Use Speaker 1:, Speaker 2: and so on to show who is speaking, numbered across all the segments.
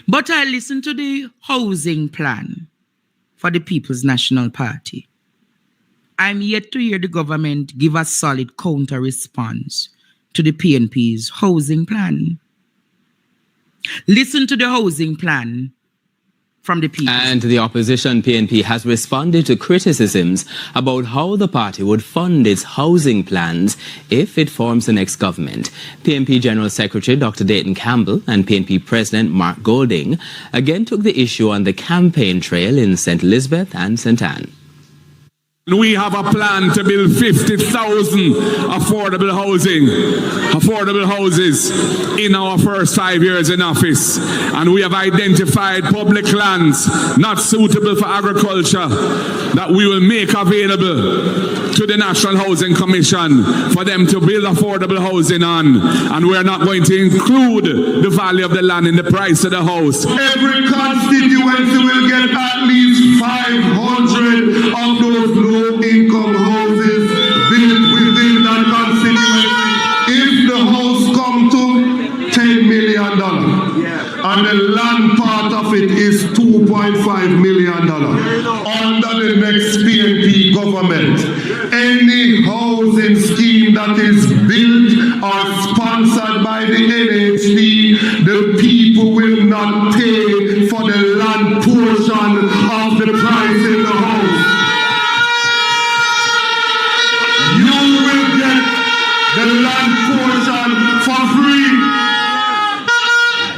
Speaker 1: But I listened to the housing plan for the People's National Party. I'm yet to hear the government give a solid counter response to the PNP's housing plan. Listen to the housing plan from the people.
Speaker 2: And the opposition PNP has responded to criticisms about how the party would fund its housing plans if it forms the next government. PNP General Secretary Dr. Dayton Campbell and PNP President Mark Golding again took the issue on the campaign trail in St. Elizabeth and St. Anne.
Speaker 3: We have a plan to build 50,000 affordable houses in our first 5 years in office. And we have identified public lands not suitable for agriculture that we will make available to the National Housing Commission for them to build affordable housing on. And we are not going to include the value of the land in the price of the house.
Speaker 4: Every constituency will get at least 500 of those low-income houses built within that constituency. If the house come to $10 million, and the land part of it is $2.5 million, under the next PNP government, any housing scheme that is built or sponsored by the NHT, the people will not pay for the land portion of the price in the house. You will get the land portion for free.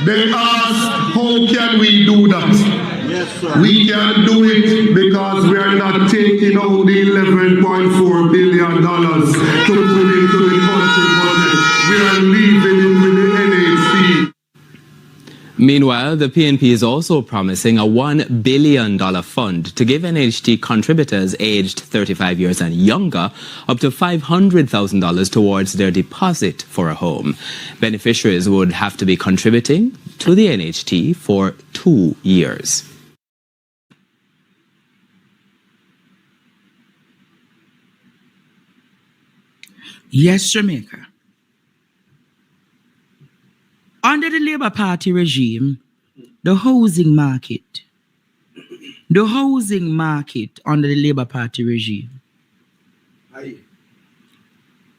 Speaker 4: They ask, how can we do that? Yes, sir. We can do it because we are not taking out the $11.4 billion to put into the country budget. We are leaving it with the NHC.
Speaker 2: Meanwhile, the PNP is also promising a $1 billion fund to give NHT contributors aged 35 years and younger up to $500,000 towards their deposit for a home. Beneficiaries would have to be contributing to the NHT for 2 years.
Speaker 1: Yes, Jamaica. Under the Labour Party regime, the housing market under the Labour Party regime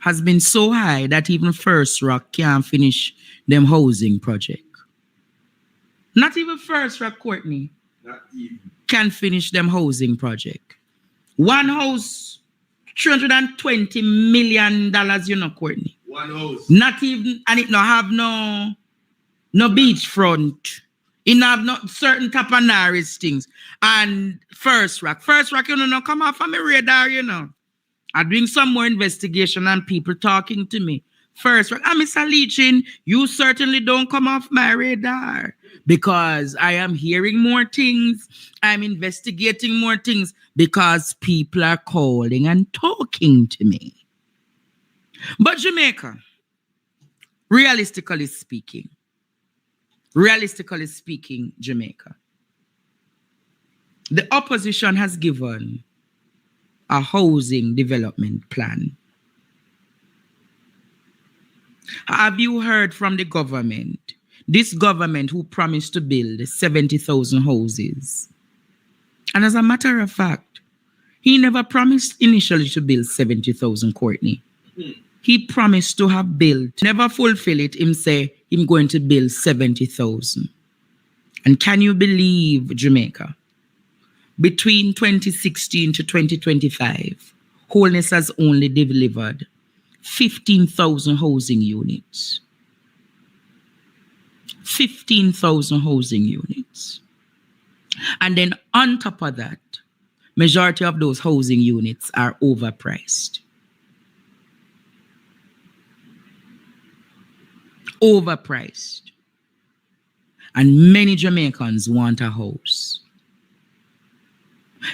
Speaker 1: has been so high that even First Rock can't finish them housing project. Not even First Rock, Courtney, can finish them housing project. One house, $320 million, Courtney.
Speaker 4: One house.
Speaker 1: Not even, and it no have no beachfront. It have not certain Tapanaris things. And First Rock, no come off on my radar, I'm doing some more investigation and people talking to me. First Rock, Mr. Leachin, you certainly don't come off my radar because I am hearing more things. I'm investigating more things because people are calling and talking to me. But Jamaica, realistically speaking, Jamaica, the opposition has given a housing development plan. Have you heard from the government? This government who promised to build 70,000 houses. And as a matter of fact, he never promised initially to build 70,000, Courtney. He promised to have built, never fulfill it, him say, him going to build 70,000. And can you believe, Jamaica, between 2016 to 2025, Wholeness has only delivered 15,000 housing units. 15,000 housing units. And then on top of that, majority of those housing units are overpriced. Overpriced. And many Jamaicans want a house.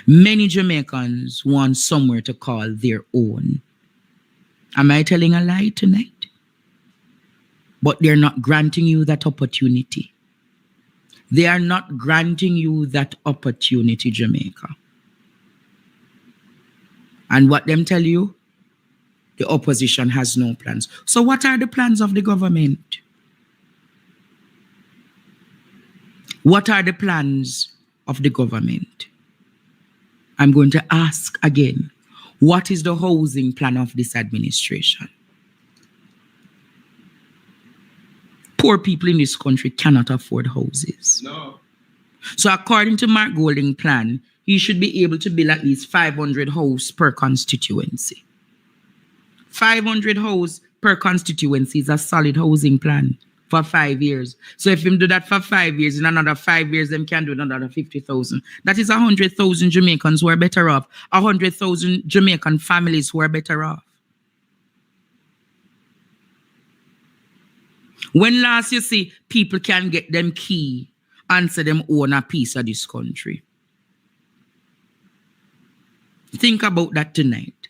Speaker 1: Many Jamaicans want somewhere to call their own. Am I telling a lie tonight? But they're not granting you that opportunity. They are not granting you that opportunity, Jamaica. And what them tell you? The opposition has no plans. So what are the plans of the government? What are the plans of the government? I'm going to ask again, what is the housing plan of this administration? Poor people in this country cannot afford houses.
Speaker 3: No.
Speaker 1: So according to Mark Golding's plan, he should be able to build at least 500 houses per constituency. 500 houses per constituency is a solid housing plan for 5 years. So if him do that for 5 years, in another 5 years, them can do another 50,000. That is 100,000 Jamaicans who are better off. 100,000 Jamaican families who are better off. When last you see people can get them key and say them own a piece of this country? Think about that tonight.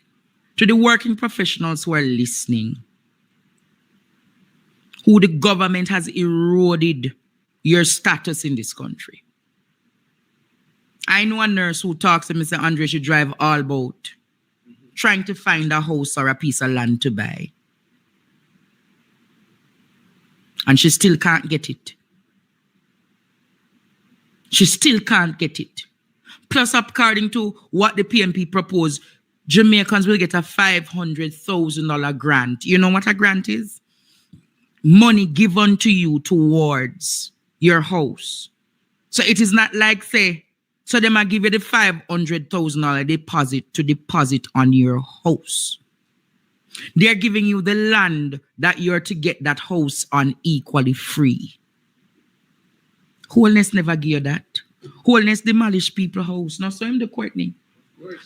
Speaker 1: To the working professionals who are listening, who the government has eroded your status in this country. I know a nurse who talks to me, say, Andre, she drive all about trying to find a house or a piece of land to buy. And she still can't get it. She still can't get it. Plus, according to what the PNP proposed, Jamaicans will get a $500,000 grant. You know what a grant is? Money given to you towards your house. So it is not like, say, so they might give you the $500,000 deposit on your house. They're giving you the land that you're to get that house on equally free. Wholeness never give you that. Wholeness demolish people's house. Now, so him the Courtney.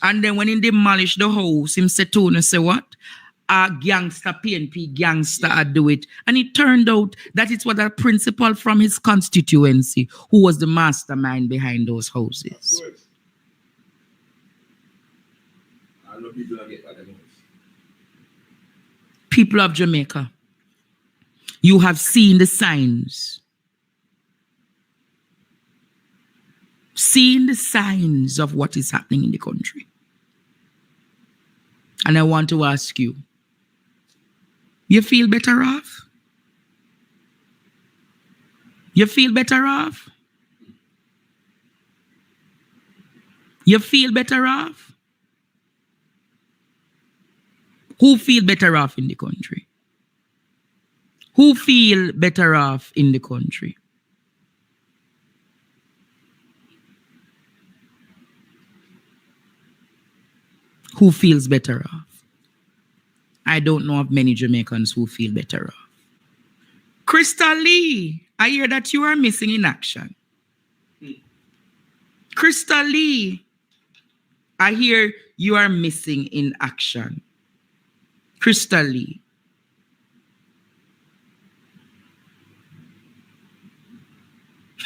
Speaker 1: And then when he demolish the house, him say to him, say what? A gangster, PNP gangster do it. And it turned out that it was a principal from his constituency who was the mastermind behind those houses. People of Jamaica, you have seen the signs. Seen the signs of what is happening in the country. And I want to ask you, you feel better off? You feel better off? You feel better off? Who feel better off in the country? Who feel better off in the country? Who feels better off? I don't know of many Jamaicans who feel better off. Crystal Lee, I hear that you are missing in action. Crystal Lee, I hear you are missing in action. Crystal Lee.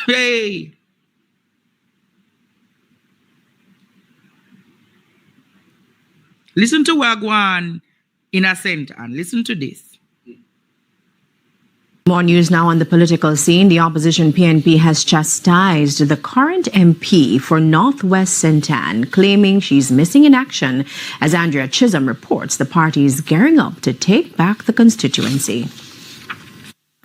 Speaker 1: Hey. Listen to Wagwan Innocent and listen to this.
Speaker 5: More news now on the political scene. The opposition PNP has chastised the current MP for Northwest St. Ann, claiming she's missing in action. As Andrea Chisholm reports, the party is gearing up to take back the constituency.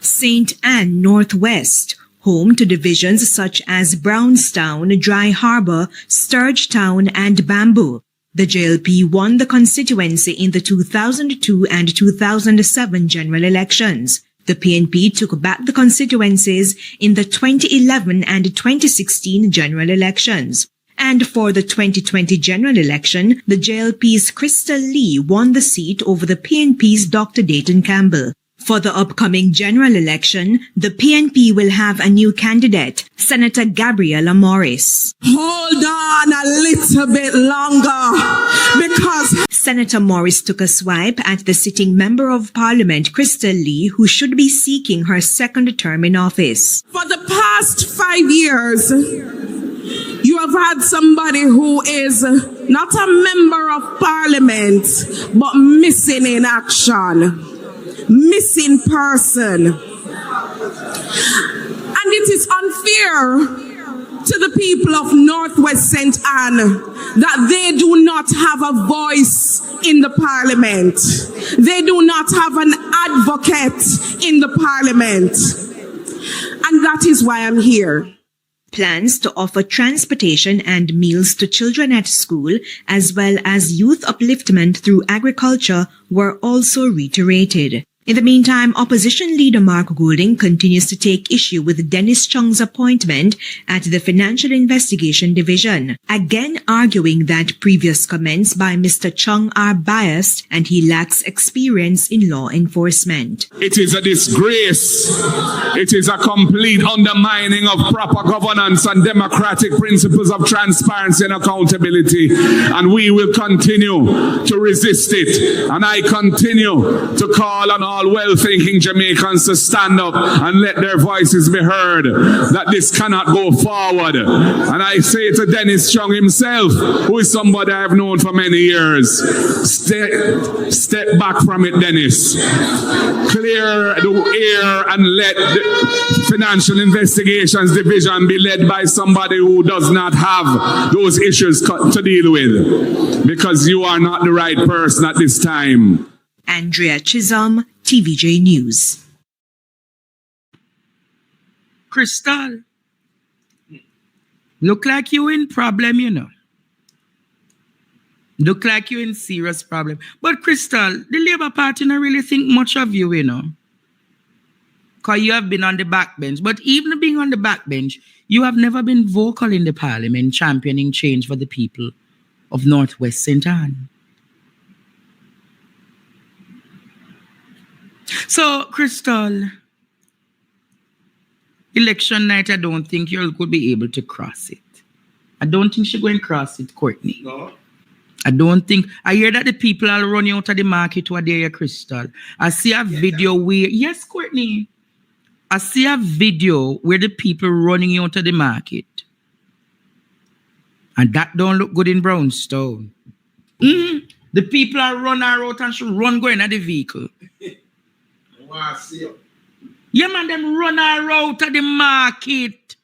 Speaker 6: St. Ann Northwest, home to divisions such as Brownstown, Dry Harbour, Sturgetown and Bamboo. The JLP won the constituency in the 2002 and 2007 general elections. The PNP took back the constituencies in the 2011 and 2016 general elections. And for the 2020 general election, the JLP's Crystal Lee won the seat over the PNP's Dr. Dayton Campbell. For the upcoming general election, the PNP will have a new candidate, Senator Gabriela Morris.
Speaker 7: Hold on a little bit longer, because
Speaker 6: Senator Morris took a swipe at the sitting Member of Parliament, Crystal Lee, who should be seeking her second term in office.
Speaker 7: for the past 5 years, you have had somebody who is not a member of Parliament, but missing in action. Missing person. And it is unfair to the people of Northwest St. Ann that they do not have a voice in the Parliament. They do not have an advocate in the Parliament. And that is why I'm here.
Speaker 6: Plans to offer transportation and meals to children at school, as well as youth upliftment through agriculture, were also reiterated. In the meantime, opposition leader Mark Goulding continues to take issue with Dennis Chung's appointment at the Financial Investigation Division, again arguing that previous comments by Mr. Chung are biased and he lacks experience in law enforcement.
Speaker 3: It is a disgrace. It is a complete undermining of proper governance and democratic principles of transparency and accountability. And we will continue to resist it. And I continue to call on all well-thinking Jamaicans to stand up and let their voices be heard, that this cannot go forward. And I say to Dennis Chung himself, who is somebody I have known for many years, step back from it, Dennis. Clear the air and let the Financial Investigations Division be led by somebody who does not have those issues to deal with, because you are not the right person at this time.
Speaker 6: Andrea Chisholm, TVJ News.
Speaker 1: Crystal, look like you in problem, you know. Look like you in serious problem. But Crystal, the Labour Party don't really think much of you, you know. Because you have been on the backbench. But even being on the backbench, you have never been vocal in the parliament championing change for the people of Northwest St. Anne. So, Crystal, election night, I don't think you could be able to cross it. I don't think she's going to cross it, Courtney.
Speaker 4: No.
Speaker 1: I don't think. I hear that the people are running out of the market who are there, Crystal. I see a video where, yes, Courtney. I see a video where the people running out of the market. And that don't look good in Brownstone. The people are running out and should run going at the vehicle. Yeah, man, them run her out of the market.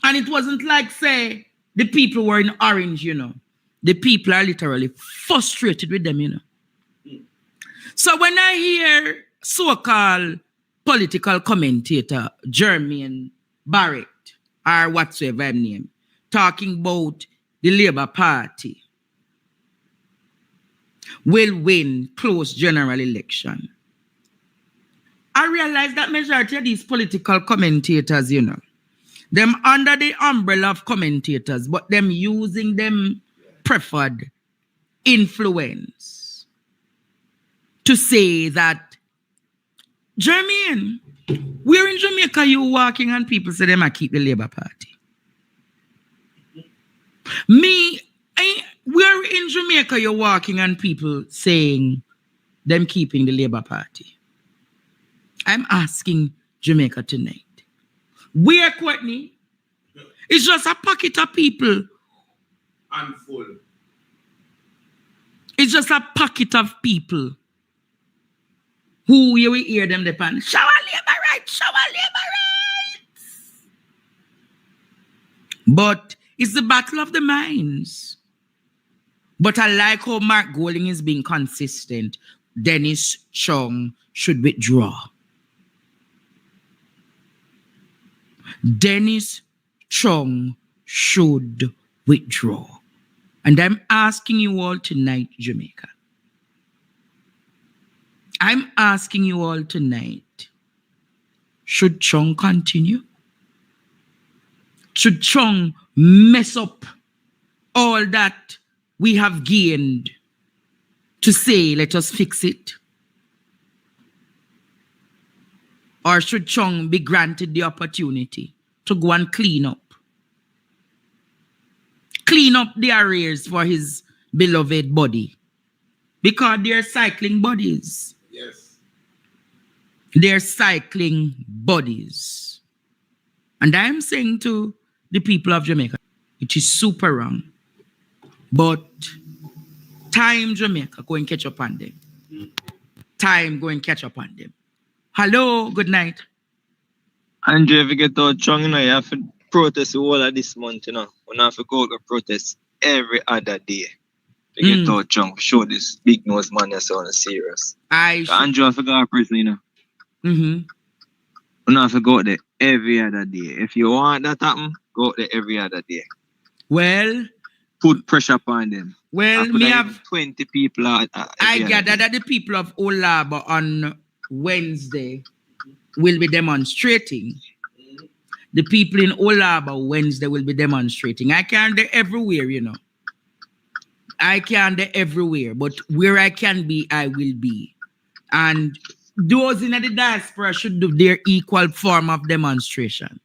Speaker 1: And it wasn't like, say, the people were in orange, you know. The people are literally frustrated with them, you know. So when I hear so-called political commentator Jermaine Barrett, or whatsoever his name, talking about the Labour Party will win close general election, I realize that majority of these political commentators, you know, them under the umbrella of commentators, but them using them preferred influence to say that, Jermaine, where in Jamaica you walking and people say them I keep the Labour Party? Where in Jamaica you're walking and people saying them keeping the Labour Party? I'm asking Jamaica tonight. Where, Courtney? It's just a pocket of people.
Speaker 4: And full.
Speaker 1: It's just a pocket of people who you will hear them depend. Show our labor rights, show our labor rights. But it's the battle of the minds. But I like how Mark Goulding is being consistent. Dennis Chung should withdraw. Dennis Chung should withdraw. And I'm asking you all tonight, Jamaica. I'm asking you all tonight, should Chung continue? Should Chung mess up all that we have gained to say, let us fix it? Or should Chung be granted the opportunity to go and clean up? Clean up the arrears for his beloved body. Because they're cycling bodies.
Speaker 4: Yes.
Speaker 1: They're cycling bodies. And I'm saying to the people of Jamaica, it is super wrong. But time, Jamaica, go and catch up on them. Time, go and catch up on them. Hello, good night.
Speaker 8: Andre, if you get out Chung, you know, you have to protest the whole of this month, you know. You have to go to protest every other day. You get out Chung, show this big nose man that's on serious. Andrew, I forgot a person, you know. You have to go out there every other day. If you want that happen, go out there every other day.
Speaker 1: Well,
Speaker 8: Put pressure upon them.
Speaker 1: well, me have
Speaker 8: 20 people.
Speaker 1: I gather that the people of Olaba on Wednesday will be demonstrating. The people in Olaba Wednesday will be demonstrating. I can't be everywhere, you know. I can't be everywhere, but where I can be, I will be. And those in the diaspora should do their equal form of demonstration.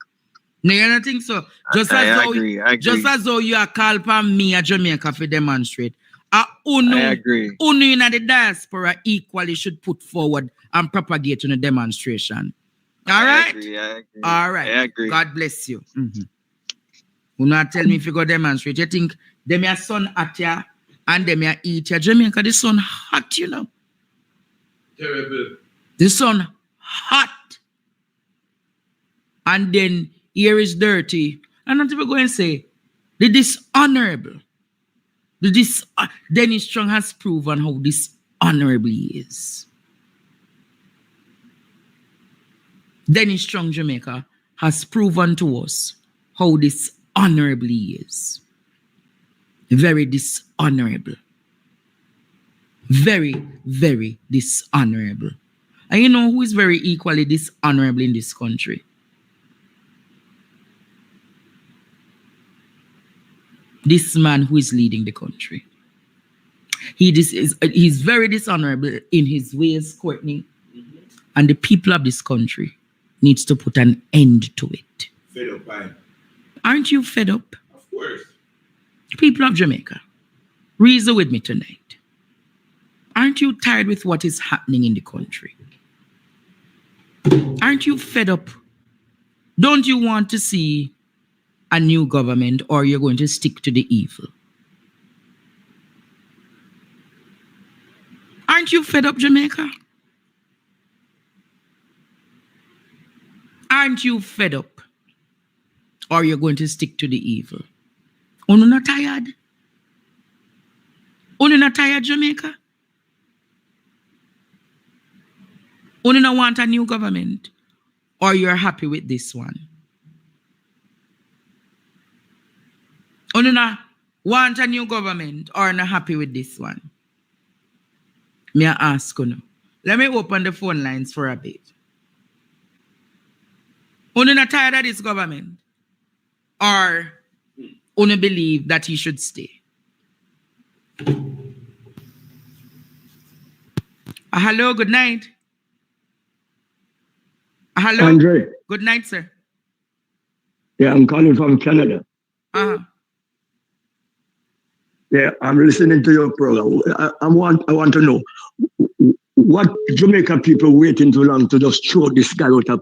Speaker 1: No, you don't think so? Just
Speaker 8: I
Speaker 1: as though you are called upon me a Jamaica to demonstrate.
Speaker 8: I agree.
Speaker 1: Unu in the diaspora equally should put forward and propagate in a demonstration. All right?
Speaker 8: I agree.
Speaker 1: All right.
Speaker 8: I agree.
Speaker 1: God bless you. Mm-hmm. You not tell me if you go demonstrate. You think them your son at ya and them your eat ya. Jamaica, the sun hot, you know.
Speaker 3: Terrible.
Speaker 1: The sun hot. And then here is dirty. And not even go and say, the dishonorable. Dennis Strong has proven how dishonorable he is. Dennis Strong Jamaica has proven to us how dishonorable he is. Very dishonorable. Very, very dishonorable. And you know who is very equally dishonorable in this country? This man who is leading the country. He's very dishonorable in his ways, Courtney. And the people of this country needs to put an end to it.
Speaker 3: Fed up, man.
Speaker 1: Aren't you fed up?
Speaker 3: Of course.
Speaker 1: People of Jamaica, reason with me tonight. Aren't you tired with what is happening in the country? Aren't you fed up? Don't you want to see a new government, or you're going to stick to the evil? Aren't you fed up, Jamaica? Aren't you fed up, or you're going to stick to the evil? Are you not tired? Are you not tired, Jamaica? Are you not want a new government, or you're happy with this one? Are you not want a new government, or not happy with this one? May I ask you now? Let me open the phone lines for a bit. Are you not tired of this government, or you believe that he should stay? Hello, good night. Hello.
Speaker 9: Andre.
Speaker 1: Good night, sir.
Speaker 9: Yeah, I'm calling from Canada.
Speaker 1: Uh-huh.
Speaker 9: Yeah, I'm listening to your program. I want to know what Jamaica people waiting too long to just throw this guy out of